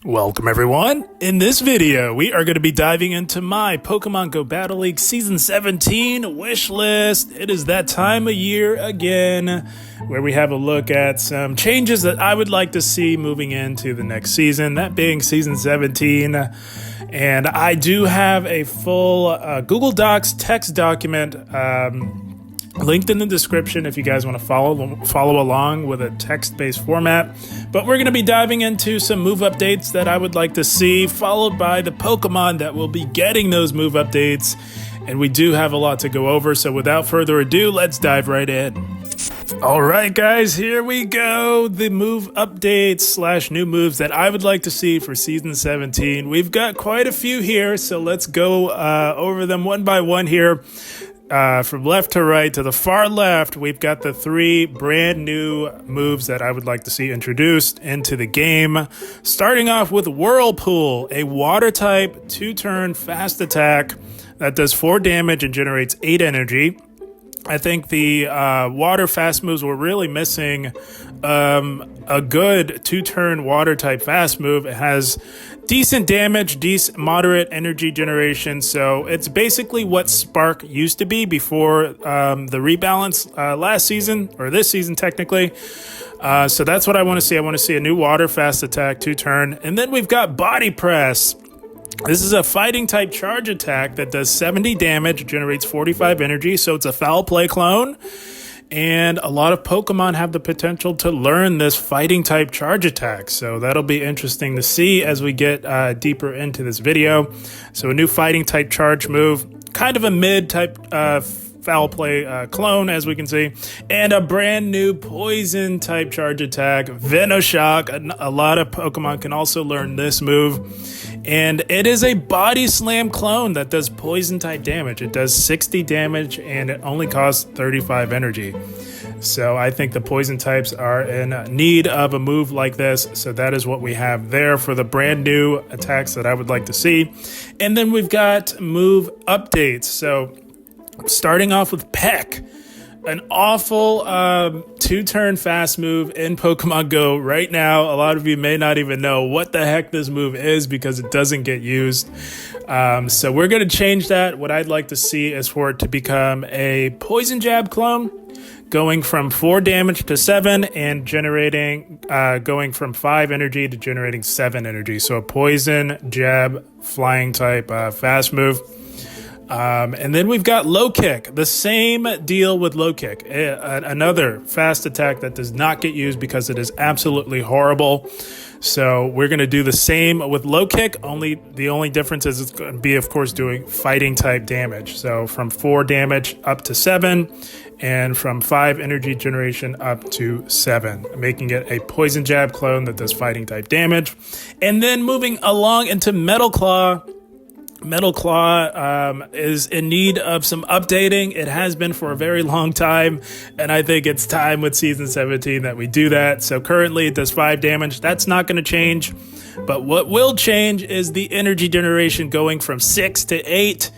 Welcome everyone! In this video, we are going to be diving into my Pokemon Go Battle League Season 17 wish list. It is that time of year again, where we have a look at some changes that I would like to see moving into the next season, that being Season 17. And I do have a full Google Docs text document linked in the description if you guys want to follow along with a text-based format. But we're going to be diving into some move updates that I would like to see, followed by the Pokemon that will be getting those move updates. And we do have a lot to go over, so without further ado, let's dive right in. Alright guys, here we go. The move updates / new moves that I would like to see for Season 17. We've got quite a few here, so let's go over them one by one here. From left to right, to the far left, we've got the 3 brand new moves that I would like to see introduced into the game. Starting off with Whirlpool, a water type 2-turn fast attack that does 4 damage and generates 8 energy. I think the water fast moves were really missing a good 2-turn water type fast move. It has decent damage, moderate energy generation, so it's basically what Spark used to be before the rebalance last season, or this season technically. So that's what I want to see. I want to see a new water fast attack 2-turn. And then we've got Body Press. This is a fighting type charge attack that does 70 damage, generates 45 energy, so it's a foul play clone. And a lot of Pokemon have the potential to learn this fighting type charge attack. So that'll be interesting to see as we get deeper into this video. So a new fighting type charge move, kind of a mid type foul play clone, as we can see, and a brand new poison type charge attack, Venoshock. A lot of Pokemon can also learn this move. And it is a body slam clone that does poison type damage. It does 60 damage and it only costs 35 energy. So I think the poison types are in need of a move like this. So that is what we have there for the brand new attacks that I would like to see. And then we've got move updates. So starting off with Peck. An awful 2-turn fast move in Pokemon Go right now. A lot of you may not even know what the heck this move is because it doesn't get used. So we're going to change that. What I'd like to see is for it to become a Poison Jab clone, going from 4 damage to 7 and generating, going from 5 energy to generating 7 energy. So a Poison Jab flying type fast move. And then we've got Low Kick, the same deal with Low Kick, another fast attack that does not get used because it is absolutely horrible. So we're going to do the same with Low Kick, the only difference is it's going to be, of course, doing fighting type damage. So from 4 damage up to 7, and from 5 energy generation up to 7, making it a Poison Jab clone that does fighting type damage. And then moving along into Metal Claw. Metal Claw is in need of some updating. It has been for a very long time, and I think it's time with Season 17 that we do that. So currently it does 5 damage. That's not going to change, but what will change is the energy generation going from 6 to 8,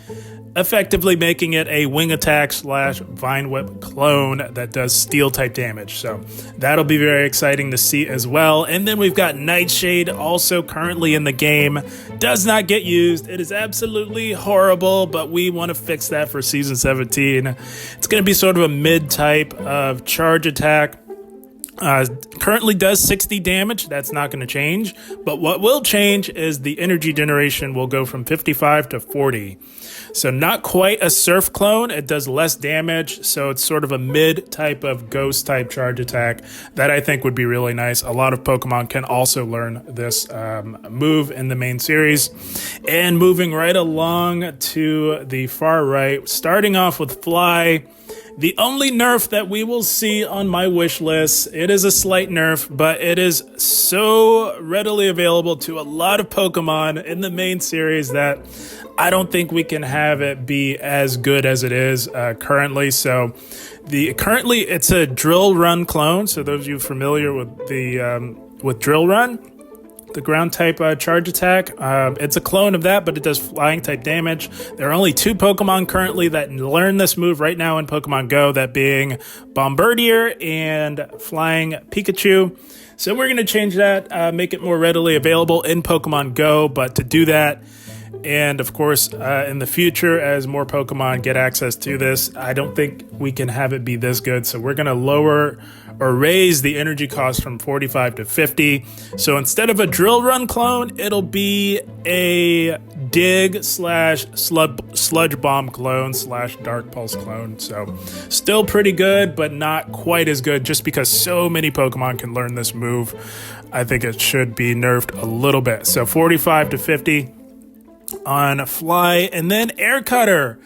effectively making it a Wing Attack / Vine Whip clone that does steel type damage. So that'll be very exciting to see as well. And then we've got Nightshade, also currently in the game, does not get used. It is absolutely horrible, but we want to fix that for Season 17. It's going to be sort of a mid type of charge attack. Currently does 60 damage. That's not going to change, but what will change is the energy generation will go from 55 to 40. So not quite a Surf clone. It does less damage, so it's sort of a mid type of ghost type charge attack that I think would be really nice. A lot of Pokemon can also learn this move in the main series. And moving right along to the far right, starting off with Fly. The only nerf that we will see on my wish list, it is a slight nerf, but it is so readily available to a lot of Pokemon in the main series that I don't think we can have it be as good as it is currently. So currently it's a Drill Run clone. So those of you familiar with the with Drill Run, the ground type charge attack. It's a clone of that, but it does flying type damage. There are only 2 Pokemon currently that learn this move right now in Pokemon Go, that being Bombardier and Flying Pikachu. So we're going to change that, make it more readily available in Pokemon Go. But to do that, and of course, in the future, as more Pokemon get access to this, I don't think we can have it be this good. So we're going to lower or raise the energy cost from 45 to 50. So instead of a Drill Run clone, it'll be a Dig / Sludge Bomb clone / Dark Pulse clone. So still pretty good, but not quite as good just because so many Pokemon can learn this move. I think it should be nerfed a little bit. So 45 to 50 on Fly, and then Air Cutter,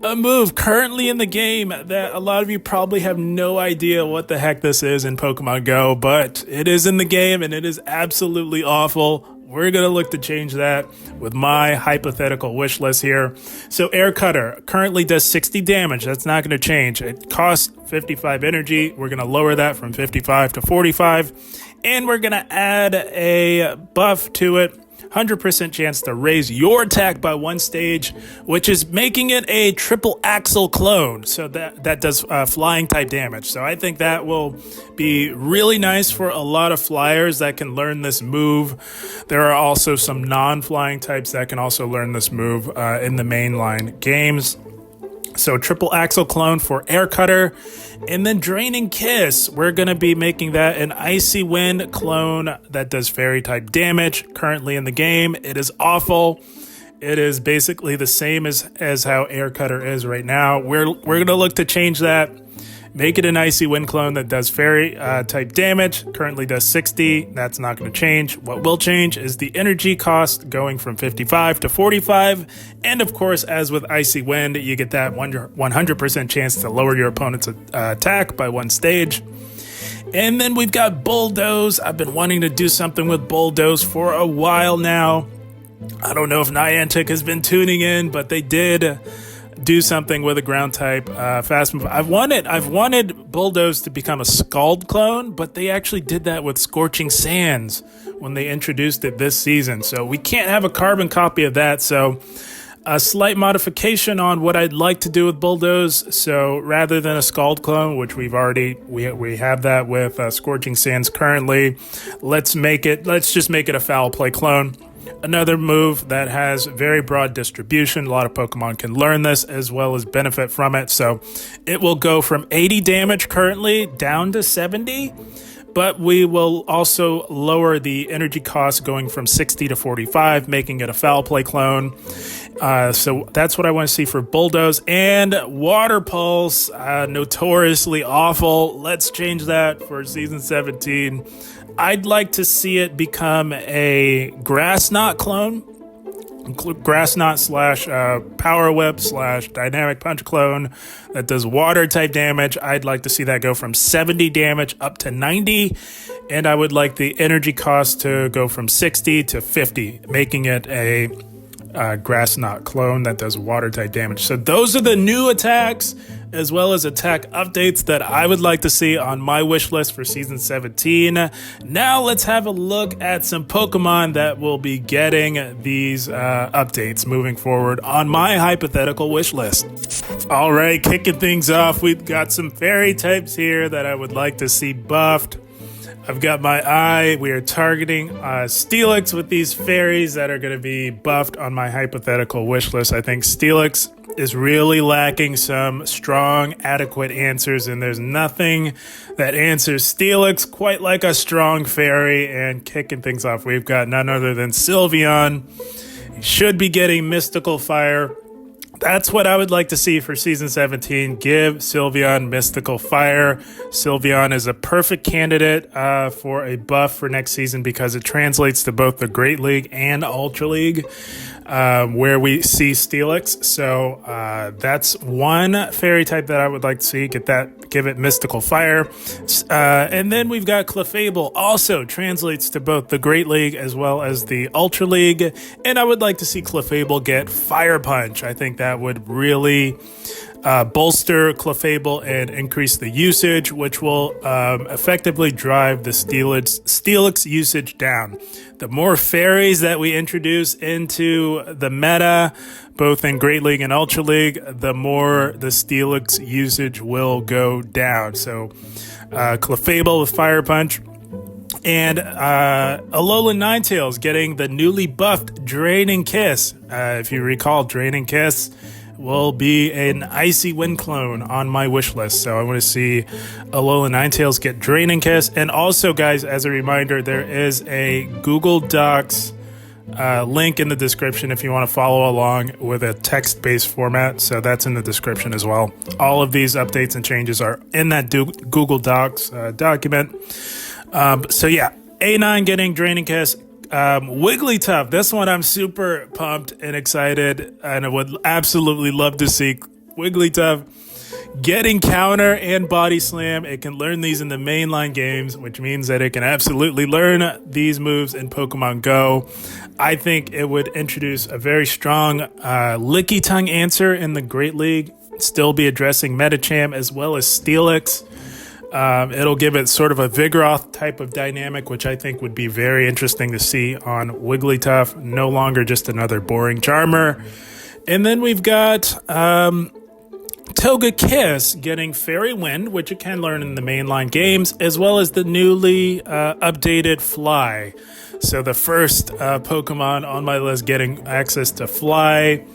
a move currently in the game that a lot of you probably have no idea what the heck this is in Pokemon Go, but it is in the game and it is absolutely awful. We're going to look to change that with my hypothetical wish list here. So Air Cutter currently does 60 damage. That's not going to change. It costs 55 energy. We're going to lower that from 55 to 45, and we're going to add a buff to it. 100% chance to raise your attack by 1 stage, which is making it a triple axle clone. So that does flying type damage. So I think that will be really nice for a lot of flyers that can learn this move. There are also some non-flying types that can also learn this move in the mainline games. So triple axle clone for Air Cutter. And then Draining Kiss, we're going to be making that an Icy Wind clone that does fairy type damage currently in the game. It is awful. It is basically the same as how Air Cutter is right now. We're going to look to change that. Make it an Icy Wind clone that does fairy type damage. Currently does 60. That's not going to change. What will change is the energy cost going from 55 to 45. And of course, as with Icy Wind, you get that 100% chance to lower your opponent's attack by 1 stage. And then we've got Bulldoze. I've been wanting to do something with Bulldoze for a while now. I don't know if Niantic has been tuning in, but they did do something with a ground type fast move. I've wanted Bulldoze to become a Scald clone, but they actually did that with Scorching Sands when they introduced it this season. So we can't have a carbon copy of that. So a slight modification on what I'd like to do with Bulldoze. So rather than a Scald clone, which we have that with Scorching Sands currently, let's just make it a Foul Play clone. Another move that has very broad distribution. A lot of Pokemon can learn this as well as benefit from it. So it will go from 80 damage currently down to 70, but we will also lower the energy cost going from 60 to 45, making it a Foul Play clone. So that's what I want to see for Bulldoze. And Water Pulse, notoriously awful. Let's change that for Season 17. I'd like to see it become a Grass Knot clone. Grass Knot / Power Whip / Dynamic Punch clone that does water type damage. I'd like to see that go from 70 damage up to 90. And I would like the energy cost to go from 60 to 50, making it a Grass Knot clone that does water type damage. So those are the new attacks as well as attack updates that I would like to see on my wish list for Season 17. Now let's have a look at some Pokemon that will be getting these updates moving forward on my hypothetical wish list. All right, kicking things off, we've got some fairy types here that I would like to see buffed. I've got my eye. We are targeting Steelix with these fairies that are going to be buffed on my hypothetical wish list. I think Steelix is really lacking some strong, adequate answers, and there's nothing that answers Steelix quite like a strong fairy. And kicking things off, we've got none other than Sylveon. He should be getting Mystical Fire. That's what I would like to see for Season 17. Give Sylveon Mystical Fire. Sylveon is a perfect candidate for a buff for next season because it translates to both the Great League and Ultra League, where we see Steelix. So that's one fairy type that I would like to see. Give it Mystical Fire. And then we've got Clefable. Also translates to both the Great League as well as the Ultra League. And I would like to see Clefable get Fire Punch. I think that would really bolster Clefable and increase the usage, which will effectively drive the Steelix usage down. The more fairies that we introduce into the meta, both in Great League and Ultra League, the more the Steelix usage will go down. So Clefable with Fire Punch. And Alolan Ninetales getting the newly buffed Draining Kiss. If you recall, Draining Kiss will be an Icy Wind clone on my wish list. So I want to see Alolan Ninetales get Draining Kiss. And also, guys, as a reminder, there is a Google Docs link in the description if you want to follow along with a text-based format. So that's in the description as well. All of these updates and changes are in that Google Docs document. So yeah, A9 getting Draining Kiss. Wigglytuff, this one I'm super pumped and excited, and I would absolutely love to see Wigglytuff getting Counter and Body Slam. It can learn these in the mainline games, which means that it can absolutely learn these moves in Pokemon Go. I think it would introduce a very strong Licky Tongue answer in the Great League, still be addressing Medicham as well as Steelix. It'll give it sort of a Vigoroth type of dynamic, which I think would be very interesting to see on Wigglytuff. No longer just another boring Charmer. And then we've got Togekiss getting Fairy Wind, which it can learn in the mainline games, as well as the newly updated Fly. So the first Pokemon on my list getting access to Fly.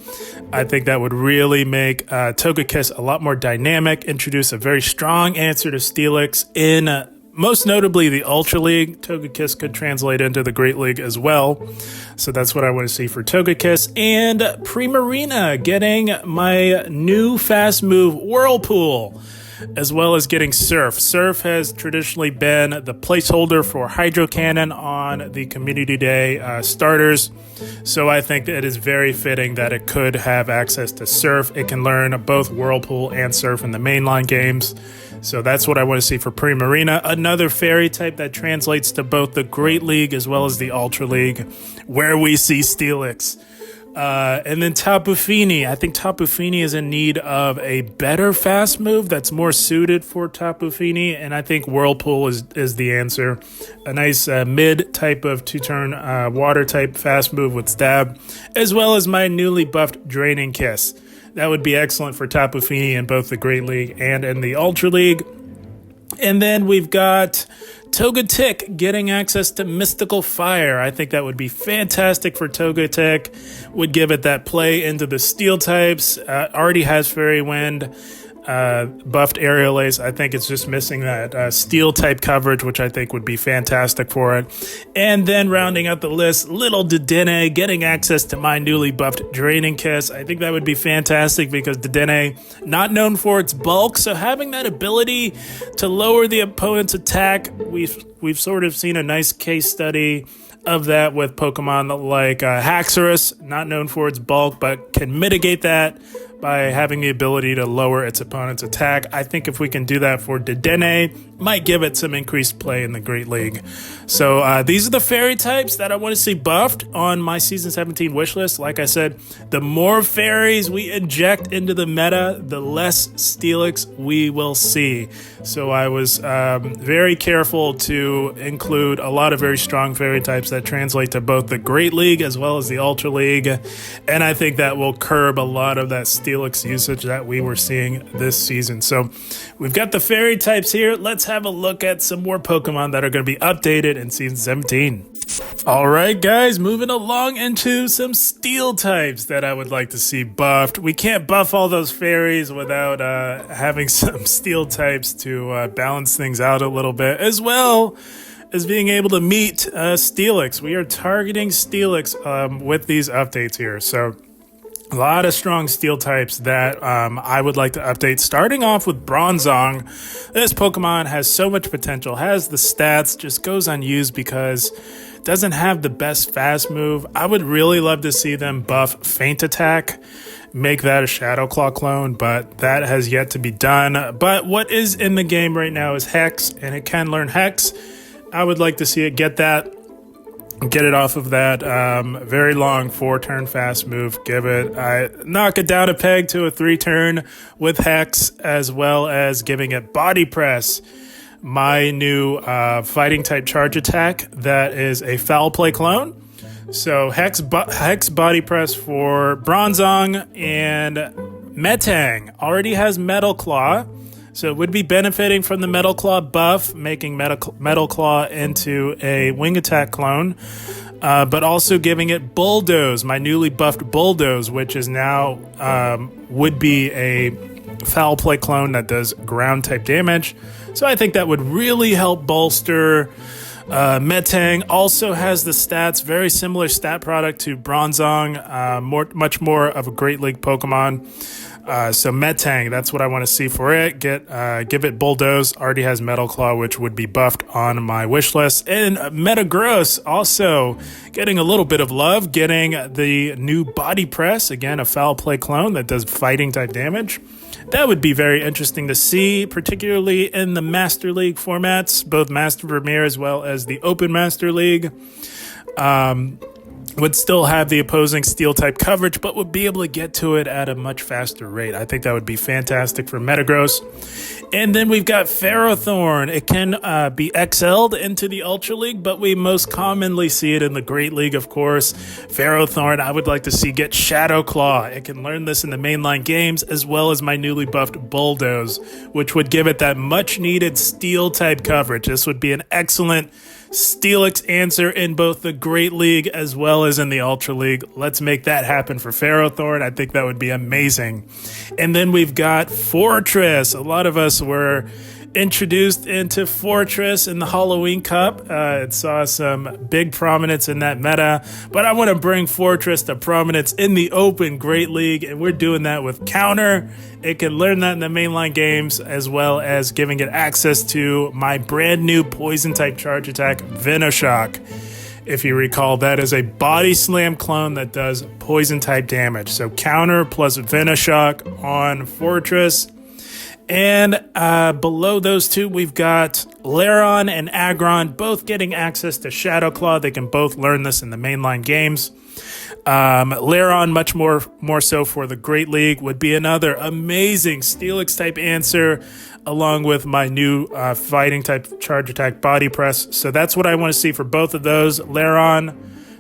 I think that would really make Togekiss a lot more dynamic, introduce a very strong answer to Steelix in most notably the Ultra League. Togekiss could translate into the Great League as well. So that's what I want to see for Togekiss. And Primarina getting my new fast move Whirlpool, as well as getting Surf. Surf has traditionally been the placeholder for Hydro Cannon on the Community Day starters. So I think that it is very fitting that it could have access to Surf. It can learn both Whirlpool and Surf in the mainline games. So that's what I want to see for Primarina. Another fairy type that translates to both the Great League as well as the Ultra League, where we see Steelix. And then Tapu Fini. I think Tapu Fini is in need of a better fast move that's more suited for Tapu Fini, and I think Whirlpool is the answer. A nice mid type of two-turn water type fast move with Stab, as well as my newly buffed Draining Kiss. That would be excellent for Tapu Fini in both the Great League and in the Ultra League. And then we've got Togetic getting access to Mystical Fire. I think that would be fantastic for Togetic. Would give it that play into the Steel types. Already has Fairy Wind, buffed Aerial Ace. I think it's just missing that Steel type coverage, which I think would be fantastic for it. And then rounding out the list, Little Dedenne getting access to my newly buffed Draining Kiss. I think that would be fantastic because Dedenne, not known for its bulk, so having that ability to lower the opponent's attack, we've sort of seen a nice case study of that with Pokemon like Haxorus, not known for its bulk, but can mitigate that by having the ability to lower its opponent's attack. I think if we can do that for Dedenne, might give it some increased play in the Great League. So these are the fairy types that I want to see buffed on my Season 17 wish list. Like I said, the more fairies we inject into the meta, the less Steelix we will see. So I was very careful to include a lot of very strong fairy types that translate to both the Great League as well as the Ultra League. And I think that will curb a lot of that Steelix usage that we were seeing this season. So we've got the fairy types here. Let's have a look at some more Pokemon that are going to be updated in Season 17. All right, guys, moving along into some Steel types that I would like to see buffed. We can't buff all those fairies without having some Steel types to balance things out a little bit, as well as being able to meet Steelix. We are targeting Steelix with these updates here. So a lot of strong Steel types that I would like to update. Starting off with Bronzong. This Pokemon has so much potential, has the stats, just goes unused because it doesn't have the best fast move. I would really love to see them buff Feint Attack, make that a Shadow Claw clone, but that has yet to be done. But what is in the game right now is Hex, and it can learn Hex. I would like to see it get that. Get it off of that very long 4-turn fast move. Knock it down a peg to a 3-turn with Hex, as well as giving it Body Press, my new fighting type charge attack that is a Foul Play clone. So Hex Body Press for Bronzong, and Metang already has Metal Claw. So it would be benefiting from the Metal Claw buff, making Metal Claw into a Wing Attack clone, but also giving it Bulldoze, my newly buffed Bulldoze, which is now would be a Foul Play clone that does ground type damage. So I think that would really help bolster. Metang also has the stats, very similar stat product to Bronzong, much more of a Great League Pokemon. So Metang, that's what I want to see for it. Give it Bulldoze. Already has Metal Claw, which would be buffed on my wish list. And Metagross also getting a little bit of love, getting the new Body Press, again a Foul Play clone that does fighting type damage. That would be very interesting to see, particularly in the Master League formats, both Master Premier as well as the Open Master League. Would still have the opposing steel type coverage, but would be able to get to it at a much faster rate. I think that would be fantastic for Metagross. And then we've got Ferrothorn. It can be XL'd into the Ultra League, but we most commonly see it in the Great League, of course. Ferrothorn, I would like to see get Shadow Claw. It can learn this in the mainline games, as well as my newly buffed Bulldoze, which would give it that much needed steel type coverage. This would be an excellent Steelix answer in both the Great League as well as in the Ultra League. Let's make that happen for Ferrothorn. I think that would be amazing. And then we've got Fortress. A lot of us were introduced into Fortress in the Halloween Cup. It saw some big prominence in that meta, but I want to bring Fortress to prominence in the Open Great League, and we're doing that with Counter. It can learn that in the mainline games, as well as giving it access to my brand new Poison type charge attack, Venoshock. If you recall, that is a Body Slam clone that does Poison type damage. So Counter plus Venoshock on Fortress. And below those two, we've got Lairon and Aggron, both getting access to Shadow Claw. They can both learn this in the mainline games. Lairon, much more so for the Great League, would be another amazing Steelix type answer, along with my new fighting type charge attack Body Press. So that's what I want to see for both of those. Lairon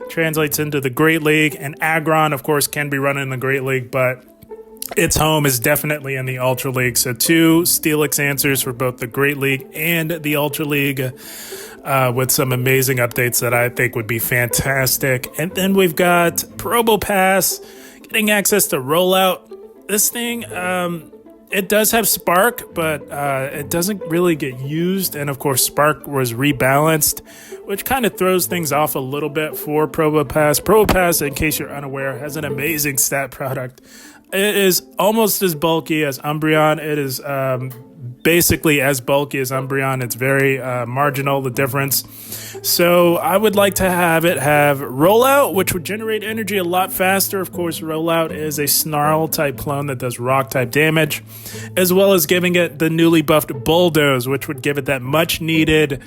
translates into the Great League, and Aggron, of course, can be run in the Great League, but its home is definitely in the Ultra League. So two Steelix answers for both the Great League and the Ultra League, with some amazing updates that I think would be fantastic. And then we've got Probopass getting access to Rollout. This thing, it does have Spark, but it doesn't really get used. And of course, Spark was rebalanced, which kind of throws things off a little bit for Probopass. Probopass, in case you're unaware, has an amazing stat product. It is almost as bulky as Umbreon. It is basically as bulky as Umbreon. It's very marginal, the difference. So I would like to have it have Rollout, which would generate energy a lot faster. Of course, Rollout is a Snarl type clone that does rock type damage, as well as giving it the newly buffed Bulldoze, which would give it that much needed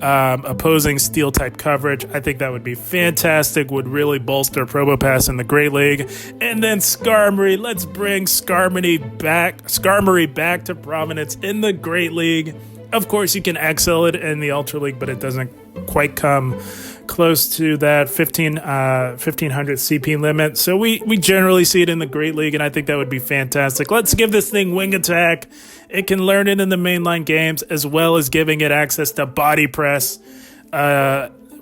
opposing steel type coverage. I think that would be fantastic, would really bolster Probopass in the Great League. And then Skarmory, let's bring Skarmory back to prominence in the Great League. Of course, you can XL it in the Ultra League, but it doesn't quite come close to that 1500 CP limit. So we generally see it in the Great League, and I think that would be fantastic. Let's give this thing Wing Attack. It can learn it in the mainline games, as well as giving it access to Body Press,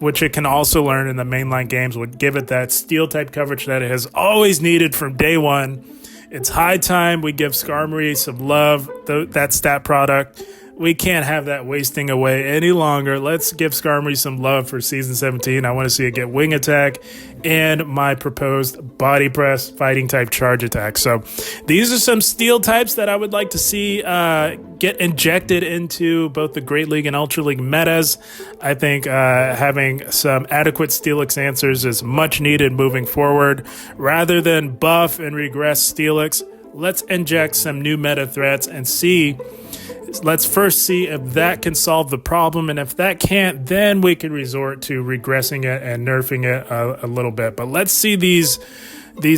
which it can also learn in the mainline games, would give it that steel type coverage that it has always needed from day one. It's high time we give Skarmory some love, that stat product. We can't have that wasting away any longer. Let's give Skarmory some love for Season 17. I want to see it get Wing Attack and my proposed Body Press fighting type charge attack. So these are some steel types that I would like to see get injected into both the Great League and Ultra League metas. I think having some adequate Steelix answers is much needed moving forward. Rather than buff and regress Steelix, let's inject some new meta threats and see. Let's first see if that can solve the problem, and if that can't, then we can resort to regressing it and nerfing it a little bit. But let's see these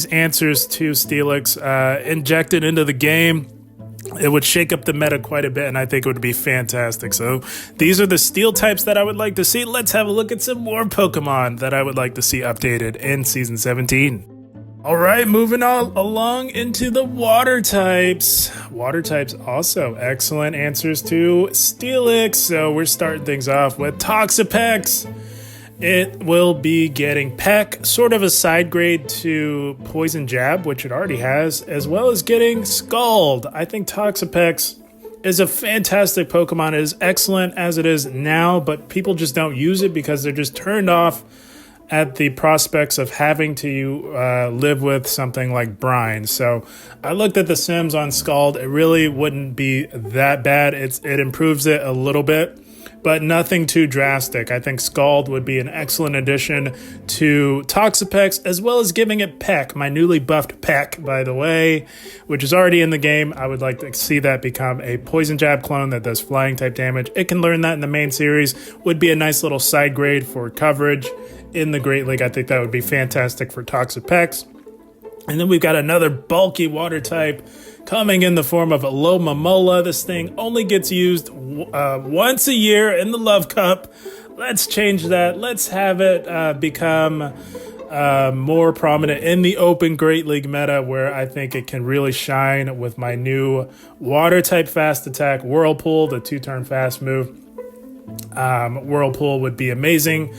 answers to Steelix injected into the game. It would shake up the meta quite a bit, and I think it would be fantastic. So these are the steel types that I would like to see. Let's have a look at some more Pokemon that I would like to see updated in Season 17. All right, moving on along into the water types. Water types also excellent answers to Steelix. So we're starting things off with Toxapex. It will be getting Peck, sort of a side grade to Poison Jab, which it already has, as well as getting Scald. I think Toxapex is a fantastic Pokemon. It is excellent as it is now, but people just don't use it because they're just turned off at the prospects of having to live with something like brine. So I looked at the Sims on Scald. It really wouldn't be that bad. It improves it a little bit, but nothing too drastic. I think Scald would be an excellent addition to Toxapex, as well as giving it Peck, my newly buffed Peck, by the way, which is already in the game. I would like to see that become a Poison Jab clone that does flying type damage. It can learn that in the main series. Would be a nice little side grade for coverage in the Great League. I think that would be fantastic for Toxapex. And then we've got another bulky water type coming in the form of a Alomomola. This thing only gets used once a year in the Love Cup. Let's change that. Let's have it become more prominent in the Open Great League meta, where I think it can really shine with my new water type fast attack, Whirlpool, the 2-turn fast move. Whirlpool would be amazing.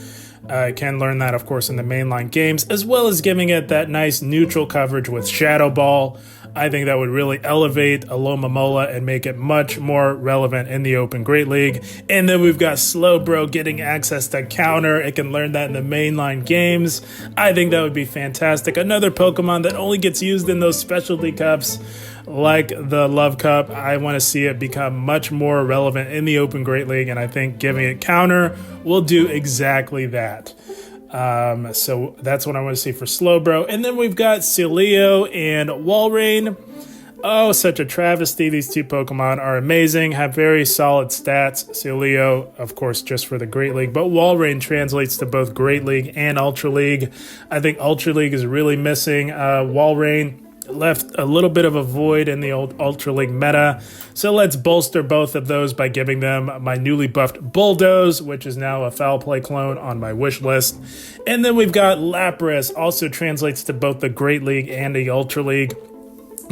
Can learn that, of course, in the mainline games, as well as giving it that nice neutral coverage with Shadow Ball. I think that would really elevate Alomomola and make it much more relevant in the Open Great League. And then we've got Slowbro getting access to Counter. It can learn that in the mainline games. I think that would be fantastic. Another Pokemon that only gets used in those specialty cups like the Love Cup. I want to see it become much more relevant in the Open Great League, and I think giving it Counter will do exactly that. So that's what I want to see for Slowbro. And then we've got Celio and Walrein. Oh, such a travesty. These two Pokemon are amazing, have very solid stats. Celio, of course, just for the Great League, but Walrein translates to both Great League and Ultra League. I think Ultra League is really missing Walrein. Left a little bit of a void in the old Ultra League meta. So let's bolster both of those by giving them my newly buffed Bulldoze, which is now a Foul Play clone on my wish list. And then we've got Lapras, also translates to both the Great League and the Ultra League.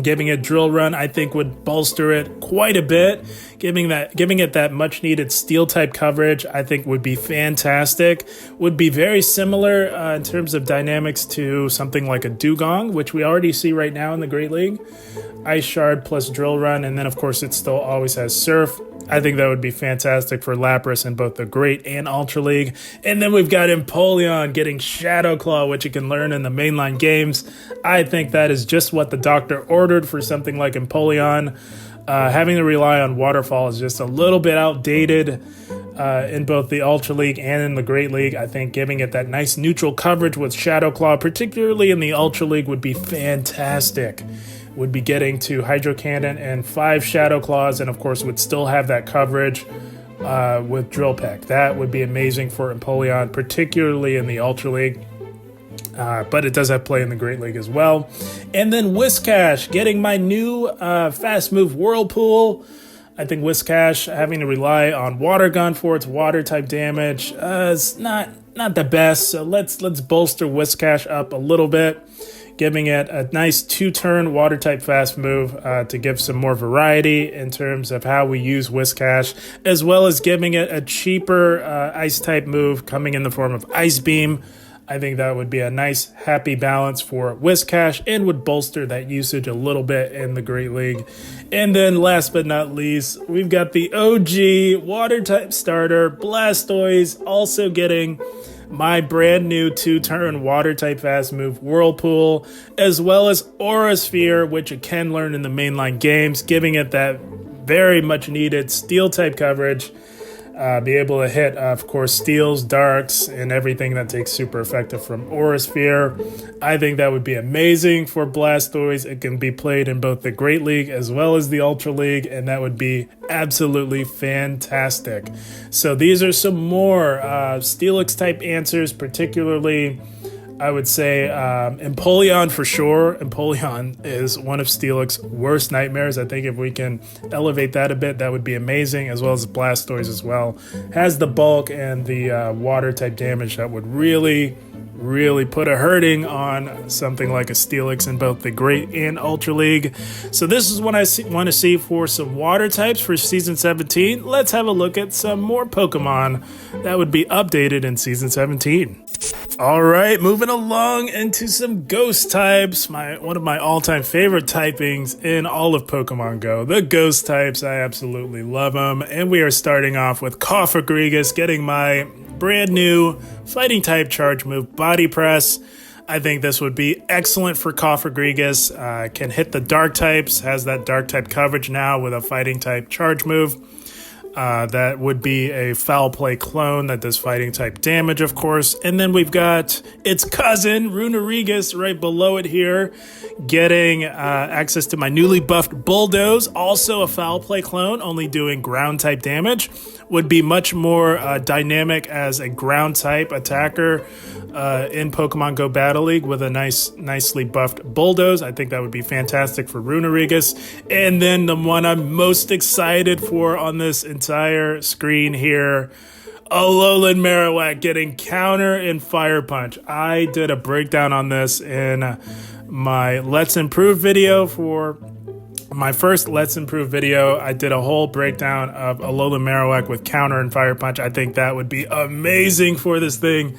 Giving it Drill Run, I think, would bolster it quite a bit. Giving it that much needed Steel type coverage, I think, would be fantastic. Would be very similar in terms of dynamics to something like a Dugong, which we already see right now in the Great League. Ice Shard plus Drill Run, and then of course it still always has Surf. I think that would be fantastic for Lapras in both the Great and Ultra League. And then we've got Empoleon getting Shadow Claw, which it can learn in the mainline games. I think that is just what the doctor ordered for something like Empoleon. Having to rely on Waterfall is just a little bit outdated in both the Ultra League and in the Great League. I think giving it that nice neutral coverage with Shadow Claw, particularly in the Ultra League, would be fantastic. Would be getting to Hydro Cannon and 5 Shadow Claws, and of course would still have that coverage with Drill Peck. That would be amazing for Empoleon, particularly in the Ultra League. But it does have play in the Great League as well. And then Whiscash, getting my new fast move Whirlpool. I think Whiscash, having to rely on Water Gun for its water type damage, is not the best. So let's bolster Whiscash up a little bit, giving it a nice 2-turn water type fast move to give some more variety in terms of how we use Whiscash, as well as giving it a cheaper ice type move coming in the form of Ice Beam. I think that would be a nice happy balance for Whiscash and would bolster that usage a little bit in the Great League. And then last but not least, we've got the OG water type starter Blastoise, also getting my brand new 2-turn water type fast move Whirlpool, as well as Aura Sphere, which it can learn in the mainline games, giving it that very much needed Steel type coverage. Be able to hit, of course, Steels, Darks, and everything that takes super effective from Aura Sphere. I think that would be amazing for Blastoise. It can be played in both the Great League as well as the Ultra League, and that would be absolutely fantastic. So these are some more Steelix type answers, particularly I would say Empoleon for sure. Empoleon is one of Steelix's worst nightmares. I think if we can elevate that a bit, that would be amazing, as well as Blastoise as well. Has the bulk and the water type damage that would really really put a hurting on something like a Steelix in both the Great and Ultra League. So this is what I want to see for some water types for Season 17. Let's have a look at some more Pokemon that would be updated in Season 17. Alright, moving along into some ghost types, one of my all-time favorite typings in all of Pokemon Go. The ghost types, I absolutely love them. And we are starting off with Cofagrigus, getting my brand new fighting type charge move, Body Press. I think this would be excellent for Cofagrigus. Can hit the dark types, has that dark type coverage now with a fighting type charge move. That would be a foul play clone that does fighting type damage, of course. And then we've got its cousin, Runerigus, right below it here, getting access to my newly buffed Bulldoze, also a foul play clone, only doing ground type damage. Would be much more dynamic as a ground type attacker in Pokemon Go Battle League with a nicely buffed Bulldoze. I think that would be fantastic for Runerigus. And then the one I'm most excited for on this entire screen here, Alolan Marowak getting counter and fire punch. I did a breakdown on this in my Let's Improve video. For my first Let's Improve video, I did a whole breakdown of Alolan Marowak with counter and fire punch. I think that would be amazing for this thing.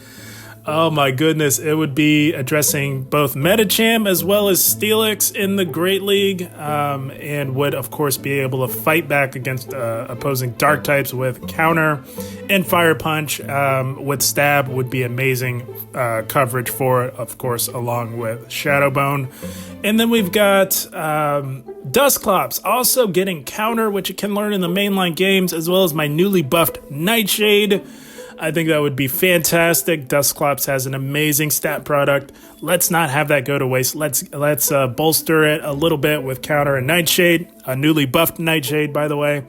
Oh my goodness, it would be addressing both Medicham as well as Steelix in the Great League, and would of course be able to fight back against opposing dark types with counter and fire punch. With stab would be amazing coverage for it, of course, along with Shadow Bone. And then we've got Dusclops also getting counter, which it can learn in the mainline games, as well as my newly buffed Nightshade. I think that would be fantastic. Dusclops has an amazing stat product. Let's not have that go to waste. Let's bolster it a little bit with counter and Nightshade, a newly buffed Nightshade, by the way.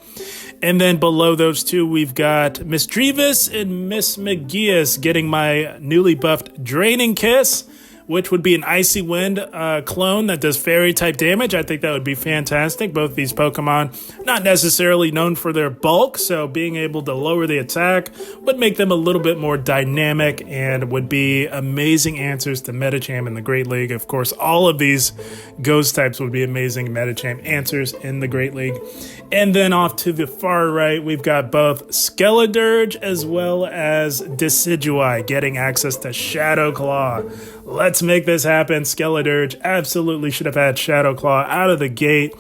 And then below those two, we've got Misdreavus and Miss McGeeus getting my newly buffed Draining Kiss, which would be an Icy Wind clone that does fairy type damage. I think that would be fantastic. Both these Pokemon, not necessarily known for their bulk, so being able to lower the attack would make them a little bit more dynamic and would be amazing answers to Medicham in the Great League. Of course, all of these ghost types would be amazing Medicham answers in the Great League. And then off to the far right, we've got both Skeledirge as well as Decidueye getting access to Shadow Claw. Let's make this happen. Skeledirge absolutely should have had Shadow Claw out of the gate.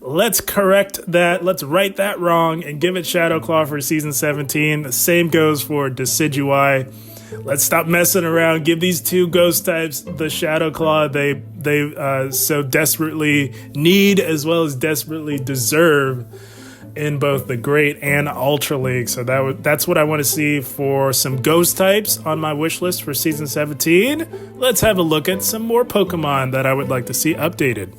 Let's correct that. Let's right that wrong and give it Shadow Claw for Season 17. The same goes for Decidueye. Let's stop messing around. Give these two ghost types the Shadow Claw they so desperately need, as well as desperately deserve, in both the Great and Ultra League. So that's what I want to see for some ghost types on my wish list for Season 17. Let's have a look at some more Pokemon that I would like to see updated.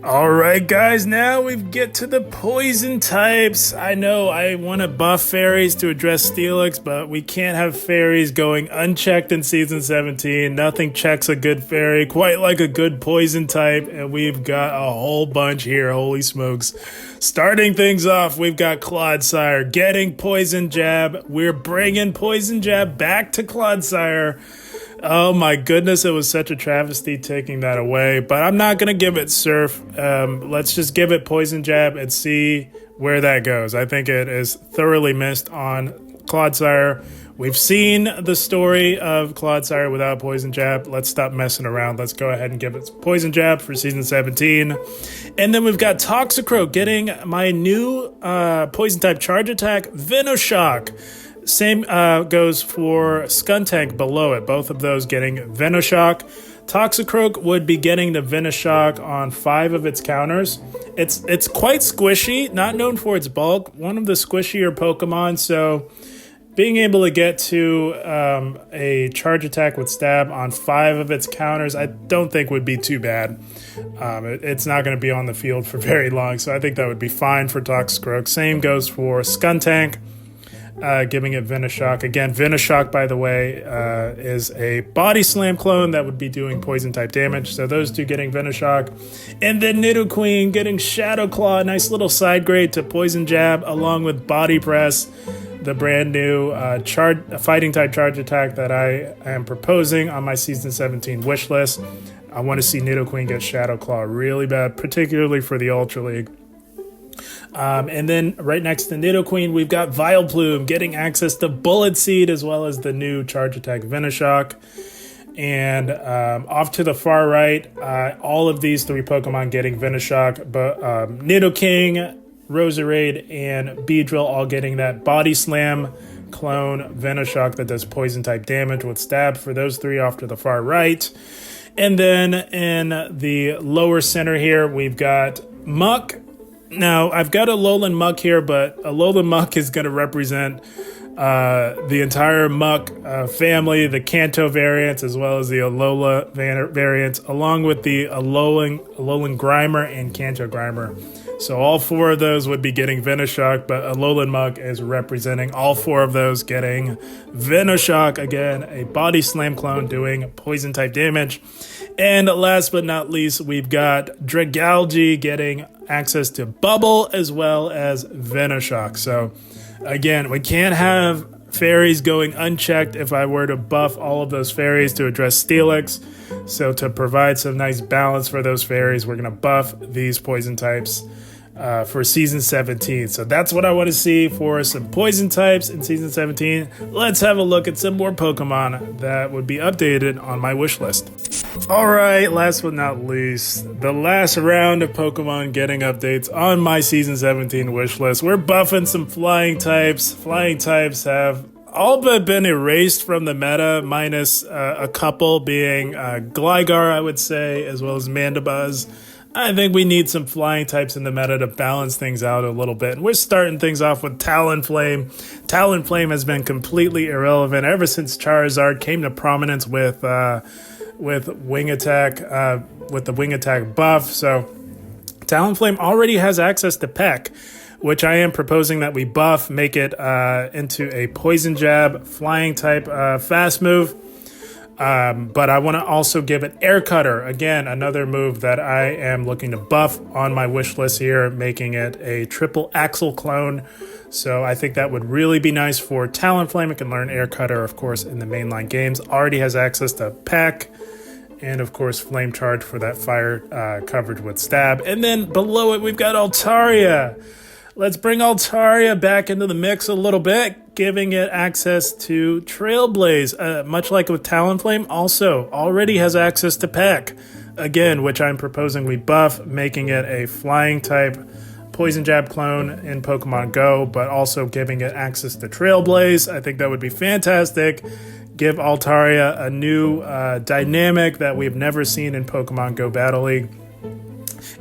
Alright guys, now we get to the poison types. I know I want to buff fairies to address Steelix, but we can't have fairies going unchecked in Season 17. Nothing checks a good fairy quite like a good poison type, and we've got a whole bunch here, holy smokes. Starting things off, we've got Clodsire getting Poison Jab. We're bringing Poison Jab back to Clodsire. Oh my goodness, it was such a travesty taking that away, but I'm not going to give it Surf. Let's just give it Poison Jab and see where that goes. I think it is thoroughly missed on Clodsire. We've seen the story of Clodsire without Poison Jab. Let's stop messing around. Let's go ahead and give it Poison Jab for Season 17. And then we've got Toxicroak getting my new Poison-type charge attack, Venoshock. Same goes for Skuntank below it. Both of those getting Venoshock. Toxicroak would be getting the Venoshock on 5 of its counters. It's quite squishy, not known for its bulk. One of the squishier Pokemon, so being able to get to a charge attack with stab on 5 of its counters, I don't think would be too bad. It's not going to be on the field for very long, so I think that would be fine for Toxicroak. Same goes for Skuntank, giving it Venoshock. Again, Venoshock, by the way, is a Body Slam clone that would be doing poison-type damage, so those two getting Venoshock. And then Nidoqueen getting Shadow Claw, nice little side grade to Poison Jab, along with Body Press. the brand new fighting type charge attack that I am proposing on my Season 17 wish list. I want to see Nidoqueen get Shadow Claw really bad, particularly for the Ultra League. And then right next to Nidoqueen, we've got Vileplume getting access to Bullet Seed as well as the new charge attack Venoshock. And off to the far right, all of these three Pokemon getting Venoshock, but Nidoking, Roserade, and Beedrill all getting that Body Slam clone Venoshock that does poison type damage with stab for those three off to the far right. And then in the lower center here, we've got Muck. Now, I've got a Alolan Muck here, but Alolan Muck is going to represent the entire Muck family, the Kanto variants, as well as the Alola variants, along with the Alolan Grimer and Kanto Grimer. So all four of those would be getting Venoshock, but Alolan Muck is representing all four of those getting Venoshock. Again, a Body Slam clone doing poison type damage. And last but not least, we've got Dragalge getting access to Bubble as well as Venoshock. So again, we can't have fairies going unchecked if I were to buff all of those fairies to address Steelix. So to provide some nice balance for those fairies, we're going to buff these poison types for Season 17. So that's what I want to see for some poison types in Season 17. Let's have a look at some more Pokemon that would be updated on my wish list. Alright, last but not least, the last round of Pokemon getting updates on my Season 17 wish list. We're buffing some flying types. Flying types have all but been erased from the meta, minus a couple being Gligar, I would say, as well as Mandibuzz. I think we need some flying types in the meta to balance things out a little bit. And we're starting things off with Talonflame. Talonflame has been completely irrelevant ever since Charizard came to prominence with Wing Attack, with the Wing Attack buff. So Talonflame already has access to Peck, which I am proposing that we buff, make it into a Poison Jab, flying type fast move. But I want to also give it Air Cutter. Again, another move that I am looking to buff on my wish list here, making it a triple Axle clone. So I think that would really be nice for Talonflame. It can learn Air Cutter, of course, in the mainline games. Already has access to Peck. And, of course, Flame Charge for that fire coverage with Stab. And then below it, we've got Altaria. Let's bring Altaria back into the mix a little bit, giving it access to Trailblaze. Much like with Talonflame, also already has access to Peck. Again, which I'm proposing we buff, making it a flying type Poison Jab clone in Pokemon Go, but also giving it access to Trailblaze. I think that would be fantastic. Give Altaria a new dynamic that we've never seen in Pokemon Go Battle League.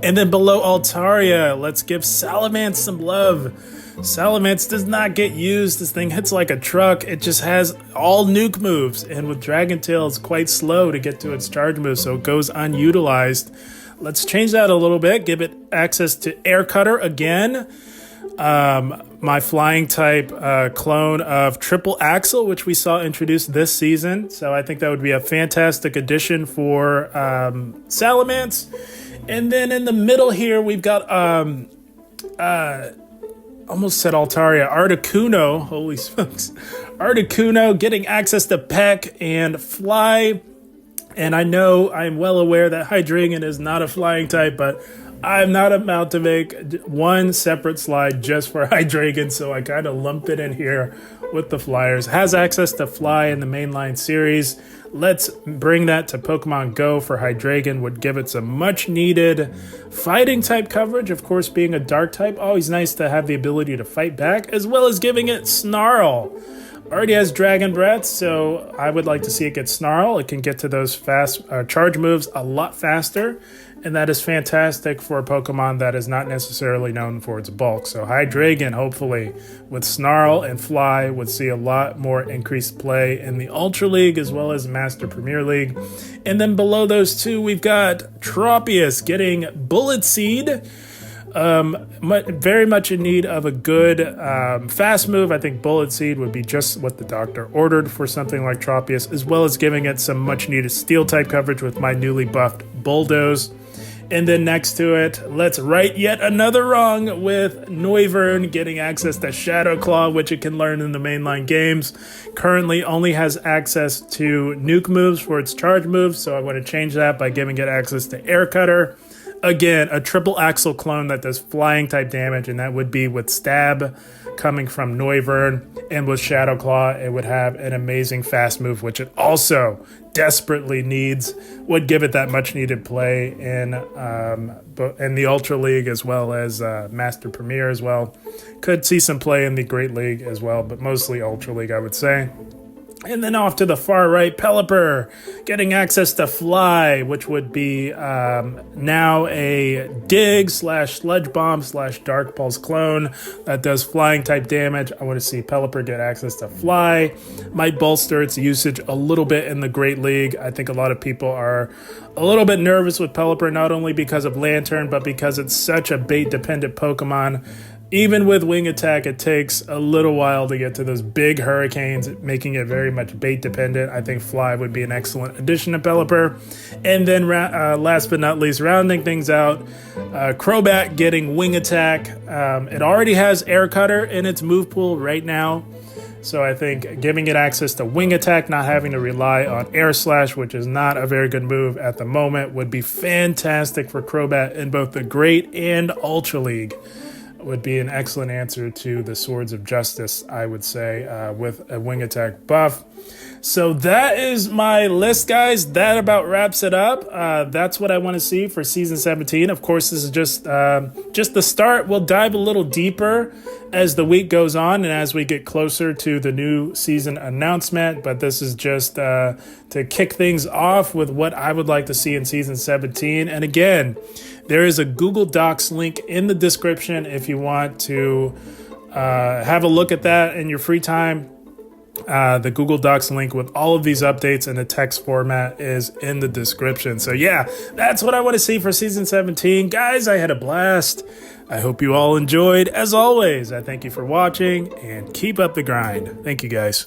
And then below Altaria, let's give Salamence some love. Salamence does not get used. This thing hits like a truck. It just has all nuke moves. And with Dragon Tail, it's quite slow to get to its charge move, so it goes unutilized. Let's change that a little bit. Give it access to Air Cutter again. My flying type clone of Triple Axle, which we saw introduced this season. So I think that would be a fantastic addition for Salamence. And then in the middle here, we've got, almost said Altaria, Articuno, holy smokes. Articuno getting access to Peck and Fly. And I know I'm well aware that Hydreigon is not a flying type, but I'm not about to make one separate slide just for Hydreigon, so I kind of lumped it in here with the Flyers. Has access to Fly in the mainline series. Let's bring that to Pokemon Go for Hydreigon. Would give it some much needed fighting type coverage. Of course, being a dark type, always nice to have the ability to fight back, as well as giving it Snarl. Already has Dragon Breath, so I would like to see it get Snarl. It can get to those fast charge moves a lot faster, and that is fantastic for a Pokemon that is not necessarily known for its bulk. So Hydreigon, hopefully, with Snarl and Fly, would see a lot more increased play in the Ultra League as well as Master Premier League. And then below those two, we've got Tropius getting Bullet Seed. Very much in need of a good fast move. I think Bullet Seed would be just what the doctor ordered for something like Tropius, as well as giving it some much needed steel type coverage with my newly buffed Bulldoze. And then next to it, let's right yet another wrong with Noivern getting access to Shadow Claw, which it can learn in the mainline games. Currently only has access to nuke moves for its charge moves, so I want to change that by giving it access to Air Cutter. Again, a triple axle clone that does flying type damage, and that would be with Stab coming from Noivern, and with Shadow Claw, it would have an amazing fast move, which it also desperately needs. Would give it that much needed play in the Ultra League as well as Master Premier as well. Could see some play in the Great League as well, but mostly Ultra League, I would say. And then off to the far right, Pelipper getting access to Fly, which would be now a Dig / Sludge Bomb / Dark Pulse clone that does flying type damage. I want to see Pelipper get access to Fly. Might bolster its usage a little bit in the Great League. I think a lot of people are a little bit nervous with Pelipper, not only because of Lantern, but because it's such a bait-dependent Pokemon. Even with Wing Attack, it takes a little while to get to those big hurricanes, making it very much bait dependent. I think Fly would be an excellent addition to Pelipper. And then last but not least, rounding things out, Crobat getting Wing Attack. It already has Air Cutter in its move pool right now. So I think giving it access to Wing Attack, not having to rely on Air Slash, which is not a very good move at the moment, would be fantastic for Crobat in both the Great and Ultra League. Would be an excellent answer to the Swords of Justice, I would say, with a Wing Attack buff. So that is my list, guys. That about wraps it up. That's what I want to see for Season 17. Of course, this is just the start. We'll dive a little deeper as the week goes on and as we get closer to the new season announcement. But this is just to kick things off with what I would like to see in Season 17. And again, there is a Google Docs link in the description if you want to have a look at that in your free time. The Google Docs link with all of these updates in the text format is in the description. So yeah, that's what I want to see for Season 17. Guys, I had a blast. I hope you all enjoyed. As always, I thank you for watching and keep up the grind. Thank you, guys.